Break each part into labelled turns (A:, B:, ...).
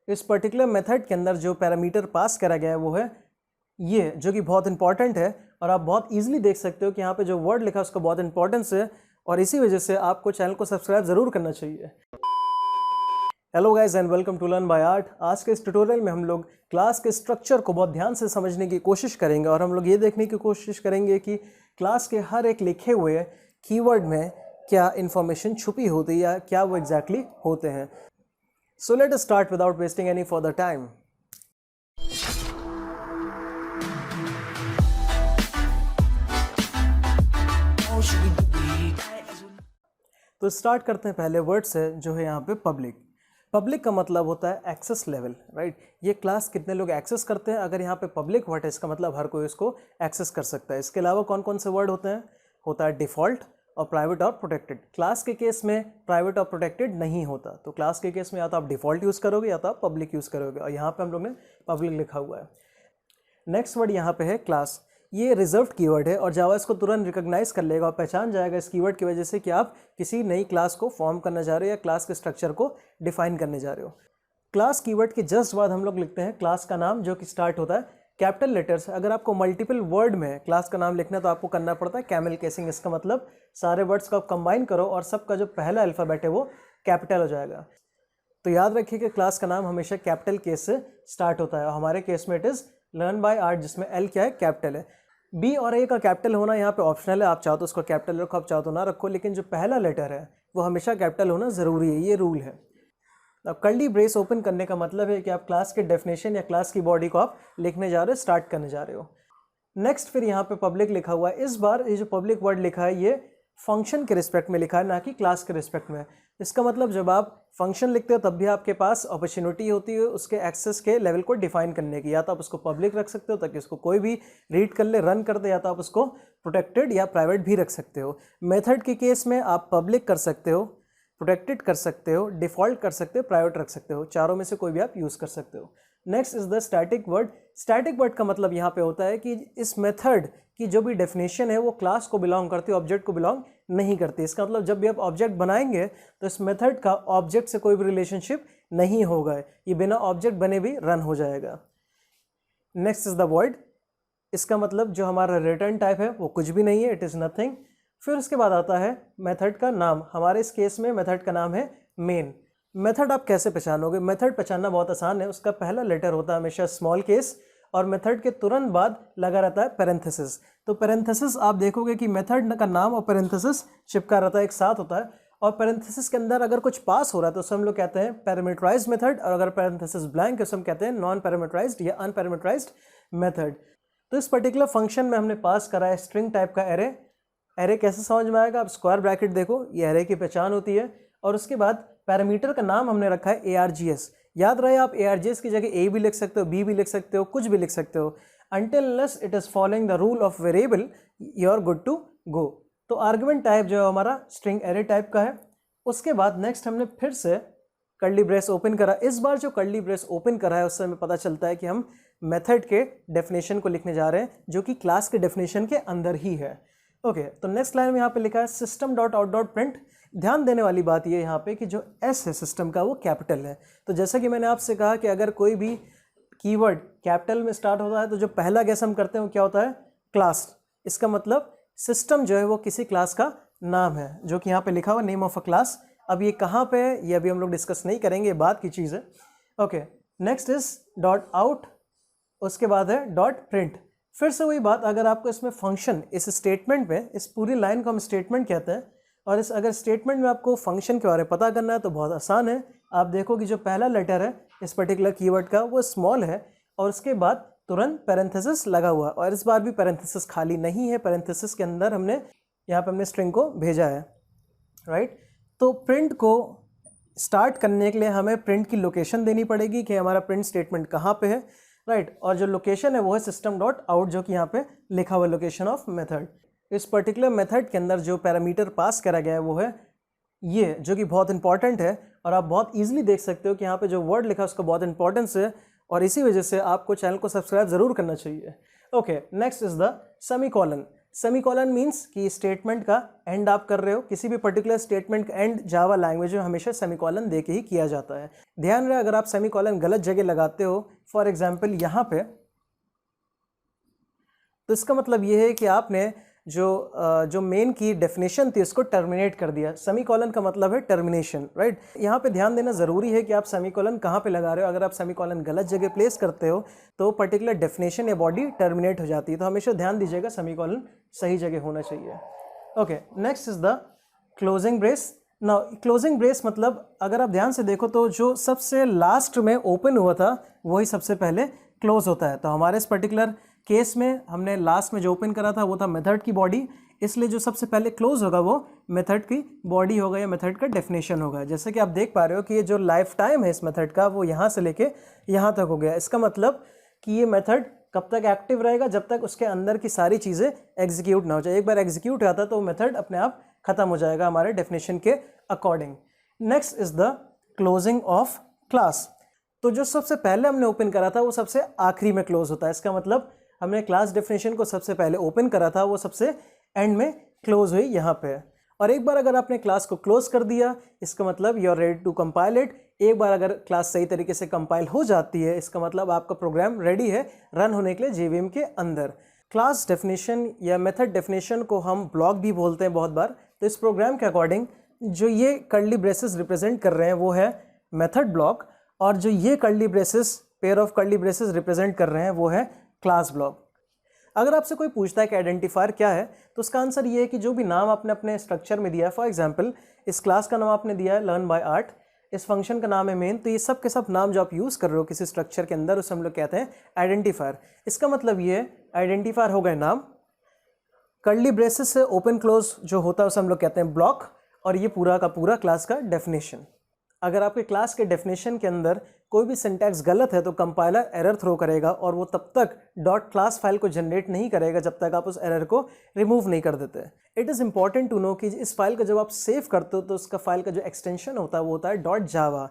A: इस particular method के अंदर जो पैरामीटर पास करा गया है वो है ये, जो कि बहुत इंपॉर्टेंट है और आप बहुत इजीली देख सकते हो कि यहाँ पे जो वर्ड लिखा है उसका बहुत इंपॉर्टेंस है और इसी वजह से आपको चैनल को सब्सक्राइब जरूर करना चाहिए। Hello guys and welcome to Learn By Art. आज के इस ट्यूटोरियल में हम लोग क्लास के स्ट्रक्चर को बहुत ध्यान से समझने की कोशिश करेंगे और हम लोग ये देखने की कोशिश करेंगे कि क्लास के हर एक लिखे हुए कीवर्ड में क्या इन्फॉर्मेशन छुपी होती है या क्या वो एग्जैक्टली होते हैं। So let us start without wasting any further time. तो स्टार्ट करते हैं पहले वर्ड से, जो है यहाँ पे पब्लिक। पब्लिक का मतलब होता है एक्सेस लेवल, राइट। ये क्लास कितने लोग एक्सेस करते हैं। अगर यहाँ पे पब्लिक वर्ड है इसका मतलब हर कोई इसको एक्सेस कर सकता है। इसके अलावा कौन कौन से वर्ड होते हैं? होता है डिफ़ॉल्ट और प्राइवेट और प्रोटेक्टेड। क्लास के केस में प्राइवेट और प्रोटेक्टेड नहीं होता, तो क्लास के केस में या तो आप डिफ़ॉल्ट यूज़ करोगे या तो आप पब्लिक यूज़ करोगे, और यहाँ पर हम लोग ने पब्लिक लिखा हुआ है। नेक्स्ट वर्ड यहाँ पे है क्लास। ये रिजर्व्ड कीवर्ड है और जावा इसको तुरंत रिकॉग्नाइज कर लेगा और पहचान जाएगा इस कीवर्ड की वजह से कि आप किसी नई क्लास को फॉर्म करने जा रहे हो या क्लास के स्ट्रक्चर को डिफाइन करने जा रहे हो। क्लास कीवर्ड के जस्ट बाद हम लोग लिखते हैं क्लास का नाम, जो कि स्टार्ट होता है कैपिटल लेटर से। अगर आपको मल्टीपल वर्ड में क्लास का नाम लिखना है तो आपको करना पड़ता है कैमल केसिंग। इसका मतलब सारे वर्ड्स को आप कंबाइन करो और सबका जो पहला अल्फ़ाबेट है वो कैपिटल हो जाएगा। तो याद रखिए कि क्लास का नाम हमेशा कैपिटल केस से स्टार्ट होता है और हमारे केस में it is learn By art, जिसमें एल क्या है? कैपिटल है। बी और ए का कैपिटल होना यहाँ पे ऑप्शनल है, आप चाहो तो उसको कैपिटल रखो, आप चाहो तो ना रखो, लेकिन जो पहला लेटर है वो हमेशा कैपिटल होना ज़रूरी है, ये रूल है। अब कर्ली ब्रेस ओपन करने का मतलब है कि आप क्लास के डेफिनेशन या क्लास की बॉडी को आप लिखने जा रहे हो, स्टार्ट करने जा रहे हो। नेक्स्ट फिर यहाँ पे पब्लिक लिखा हुआ है। इस बार ये जो पब्लिक वर्ड लिखा है ये फंक्शन के रिस्पेक्ट में लिखा है, ना कि क्लास के रिस्पेक्ट में। इसका मतलब जब आप फंक्शन लिखते हो तब भी आपके पास अपॉर्चुनिटी होती है उसके एक्सेस के लेवल को डिफाइन करने की। या तो आप उसको पब्लिक रख सकते हो ताकि उसको कोई भी रीड कर ले, रन कर दे, या तो आप उसको प्रोटेक्टेड या प्राइवेट भी रख सकते हो। मेथड के केस में आप पब्लिक कर सकते हो, प्रोटेक्टेड कर सकते हो, डिफ़ॉल्ट कर सकते हो, प्राइवेट रख सकते हो, चारों में से कोई भी आप यूज़ कर सकते हो। Next is the static word. Static word का मतलब यहाँ पे होता है कि इस मेथड की जो भी डेफिनेशन है वो क्लास को बिलोंग करती है, ऑब्जेक्ट को बिलोंग नहीं करती। इसका मतलब जब भी आप ऑब्जेक्ट बनाएंगे तो इस मेथड का ऑब्जेक्ट से कोई भी रिलेशनशिप नहीं होगा, ये बिना ऑब्जेक्ट बने भी रन हो जाएगा। Next is the word. इसका मतलब जो हमारा रिटर्न टाइप है वो कुछ भी नहीं है, इट इज़ नथिंग। फिर उसके बाद आता है मेथड का नाम। हमारे इस केस में मेथड का नाम है मेन। मेथड आप कैसे पहचानोगे? मेथड पहचानना बहुत आसान है। उसका पहला लेटर होता है हमेशा स्मॉल केस और मेथड के तुरंत बाद लगा रहता है पैरेंथेसिस। तो पैरेंथेसिस आप देखोगे कि मेथड का नाम और पैरेंथेसिस चिपका रहता है, एक साथ होता है। और पैरेंथेसिस के अंदर अगर कुछ पास हो रहा है तो उसे हम लोग कहते हैं पैरामीटराइज्ड मेथड, और अगर पैरेंथेसिस ब्लैंक है उसे हम कहते हैं नॉन पैरामीटराइज्ड या अनपैरामीटराइज्ड मेथड। तो इस पर्टिकुलर फंक्शन में हमने पास करा है स्ट्रिंग टाइप का एरे। एरे कैसे समझ में आएगा? आप स्क्वायर ब्रैकेट देखो, ये एरे की पहचान होती है। और उसके बाद पैरामीटर का नाम हमने रखा है ARGS। याद रहे आप ARGS की जगह A भी लिख सकते हो, B भी लिख सकते हो, कुछ भी लिख सकते हो। Until unless it is following the rule of variable, you are good to go। तो आर्गुमेंट टाइप जो है हमारा स्ट्रिंग एरे टाइप का है। उसके बाद नेक्स्ट हमने फिर से कर्ली ब्रेस ओपन करा। इस बार जो कर्ली ब्रेस ओपन करा है उससे हमें पता चलता है कि हम मेथड के डेफिनेशन को लिखने जा रहे हैं, जो कि क्लास के डेफिनेशन के अंदर ही है। ओके, तो नेक्स्ट लाइन में यहाँ पे लिखा है system dot out dot print. ध्यान देने वाली बात ये यहाँ पे कि जो एस है सिस्टम का वो कैपिटल है। तो जैसा कि मैंने आपसे कहा कि अगर कोई भी कीवर्ड कैपिटल में स्टार्ट होता है तो जो पहला गेस हम करते हैं वो क्या होता है? क्लास। इसका मतलब सिस्टम जो है वो किसी क्लास का नाम है, जो कि यहाँ पे लिखा हुआ नेम ऑफ अ क्लास। अब ये कहाँ पे है ये अभी हम लोग डिस्कस नहीं करेंगे, ये बात की चीज़ है। Okay, next is dot out, उसके बाद है डॉट प्रिंट। फिर से वही बात, अगर आपको इसमें फंक्शन, इस स्टेटमेंट में, इस पूरी लाइन को हम स्टेटमेंट कहते हैं, और इस अगर स्टेटमेंट में आपको फंक्शन के बारे में पता करना है तो बहुत आसान है। आप देखो कि जो पहला लेटर है इस पर्टिकुलर कीवर्ड का वो स्मॉल है और उसके बाद तुरंत पैरेंथेसिस लगा हुआ, और इस बार भी पैरेंथेसिस खाली नहीं है, पैरेंथेसिस के अंदर हमने यहाँ पे हमने स्ट्रिंग को भेजा है, राइट। तो प्रिंट को स्टार्ट करने के लिए हमें प्रिंट की लोकेशन देनी पड़ेगी कि हमारा प्रिंट स्टेटमेंट कहाँ पे है, राइट। और जो लोकेशन है वो है सिस्टम डॉट आउट, जो कि यहाँ पे लिखा हुआ लोकेशन ऑफ मेथड। इस पर्टिकुलर मेथड के अंदर जो पैरामीटर पास करा गया है वो है ये, जो कि बहुत इंपॉर्टेंट है और आप बहुत इजीली देख सकते हो कि यहाँ पे जो वर्ड लिखा है उसका बहुत इंपॉर्टेंस है और इसी वजह से आपको चैनल को सब्सक्राइब जरूर करना चाहिए। Okay, next is the semicolon. Semicolon means कि स्टेटमेंट का एंड आप कर रहे हो, किसी भी पर्टिकुलर स्टेटमेंट का एंड जावा लैंग्वेज में हमेशा सेमीकोलन दे के ही किया जाता है। ध्यान रहे अगर आप सेमीकोलन गलत जगह लगाते हो, फॉर एग्जाम्पल यहाँ पे, तो इसका मतलब ये है कि आपने जो मेन की डेफिनेशन थी उसको टर्मिनेट कर दिया। सेमीकोलन का मतलब है टर्मिनेशन, राइट। यहाँ पे ध्यान देना ज़रूरी है कि आप सेमीकोलन कहाँ पे लगा रहे हो। अगर आप सेमीकोलन गलत जगह प्लेस करते हो तो पर्टिकुलर डेफिनेशन या बॉडी टर्मिनेट हो जाती है। तो हमेशा ध्यान दीजिएगा सेमीकोलन सही जगह होना चाहिए। Okay, next is the closing brace. Now closing brace मतलब अगर आप ध्यान से देखो तो जो सबसे लास्ट में ओपन हुआ था वही सबसे पहले क्लोज होता है। तो हमारे इस पर्टिकुलर केस में हमने लास्ट में जो ओपन करा था वो था मेथड की बॉडी, इसलिए जो सबसे पहले क्लोज होगा वो मेथड की बॉडी होगा या मेथड का डेफिनेशन होगा। जैसे कि आप देख पा रहे हो कि ये जो लाइफ टाइम है इस मेथड का वो यहाँ से लेके यहाँ तक हो गया। इसका मतलब कि ये मेथड कब तक एक्टिव रहेगा, जब तक उसके अंदर की सारी चीज़ें एग्जीक्यूट ना हो जाए। एक बार एग्जीक्यूट आता तो मेथड अपने आप खत्म हो जाएगा हमारे डेफिनेशन के according. Next is the closing of class. तो जो सबसे पहले हमने ओपन करा था वो सबसे आखिरी में क्लोज होता है। इसका मतलब हमने क्लास डेफिनेशन को सबसे पहले ओपन करा था, वो सबसे एंड में क्लोज हुई यहाँ पे। और एक बार अगर आपने क्लास को क्लोज कर दिया, इसका मतलब you are ready to compile it. एक बार अगर क्लास सही तरीके से कंपाइल हो जाती है, इसका मतलब आपका प्रोग्राम रेडी है रन होने के लिए JVM के अंदर। क्लास डेफिनेशन या मेथड डेफिनेशन को हम ब्लॉक भी बोलते हैं बहुत बार। तो इस प्रोग्राम के अकॉर्डिंग जो ये कर्ली ब्रेसेस रिप्रेजेंट कर रहे हैं वो है मेथड ब्लॉक, और जो ये curly braces, pair of curly braces represent कर रहे हैं वो है क्लास ब्लॉक। अगर आपसे कोई पूछता है कि आइडेंटिफायर क्या है, तो उसका आंसर ये है कि जो भी नाम आपने अपने स्ट्रक्चर में दिया है, फॉर एग्जांपल इस क्लास का नाम आपने दिया है लर्न बाय आर्ट, इस फंक्शन का नाम है मेन, तो ये सब के सब नाम जो आप यूज़ कर रहे हो किसी स्ट्रक्चर के अंदर उसे हम लोग कहते हैं आइडेंटिफायर। इसका मतलब ये आइडेंटिफायर हो गए नाम, कर्ली ब्रेसेस से ओपन क्लोज जो होता है उसे हम लोग कहते हैं ब्लॉक, और ये पूरा का पूरा क्लास का डेफिनेशन। अगर आपके क्लास के डेफिनेशन के अंदर कोई भी सिंटैक्स गलत है तो कंपाइलर एरर थ्रो करेगा, और वो तब तक डॉट क्लास फाइल को जनरेट नहीं करेगा जब तक आप उस एरर को रिमूव नहीं कर देते। It is important to know कि इस फाइल को जब आप सेव करते हो तो उसका फाइल का जो एक्सटेंशन होता है वो होता है डॉट जावा,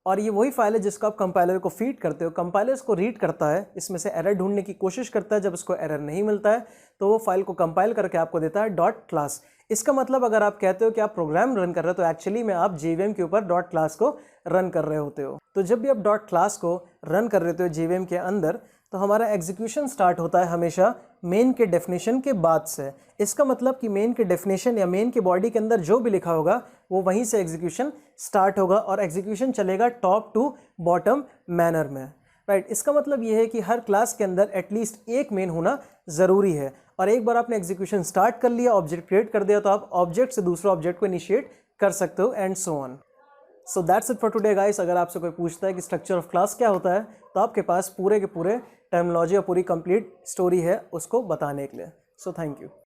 A: और ये वही फाइल है जिसको आप कंपाइलर को फीड करते हो। कंपाइलर इसको रीड करता है, इसमें से एरर ढूंढने की कोशिश करता है। जब उसको एरर नहीं मिलता है तो वो फाइल को कंपाइल करके आपको देता है डॉट क्लास। इसका मतलब अगर आप कहते हो कि आप प्रोग्राम रन कर रहे हो तो एक्चुअली में आप JVM के ऊपर डॉट क्लास को रन कर रहे होते हो। तो जब भी आप डॉट क्लास को रन कर रहे होते हो JVM के अंदर, तो हमारा एग्जीक्यूशन स्टार्ट होता है हमेशा मेन के डेफिनेशन के बाद से। इसका मतलब कि मेन के डेफिनेशन या मेन के बॉडी के अंदर जो भी लिखा होगा वो वहीं से एग्जीक्यूशन स्टार्ट होगा, और एग्जीक्यूशन चलेगा टॉप टू बॉटम मैनर में, राइट। इसका मतलब ये है कि हर क्लास के अंदर एटलीस्ट एक मेन होना ज़रूरी है, और एक बार आपने एग्जीक्यूशन स्टार्ट कर लिया, ऑब्जेक्ट क्रिएट कर दिया, तो आप ऑब्जेक्ट से दूसरे ऑब्जेक्ट को इनिशिएट कर सकते हो, and so on. So that's it for today guys. अगर आपसे कोई पूछता है कि स्ट्रक्चर ऑफ क्लास क्या होता है, तो आपके पास पूरे के पूरे टर्मिनोलॉजी और पूरी कंप्लीट स्टोरी है उसको बताने के लिए। So thank you.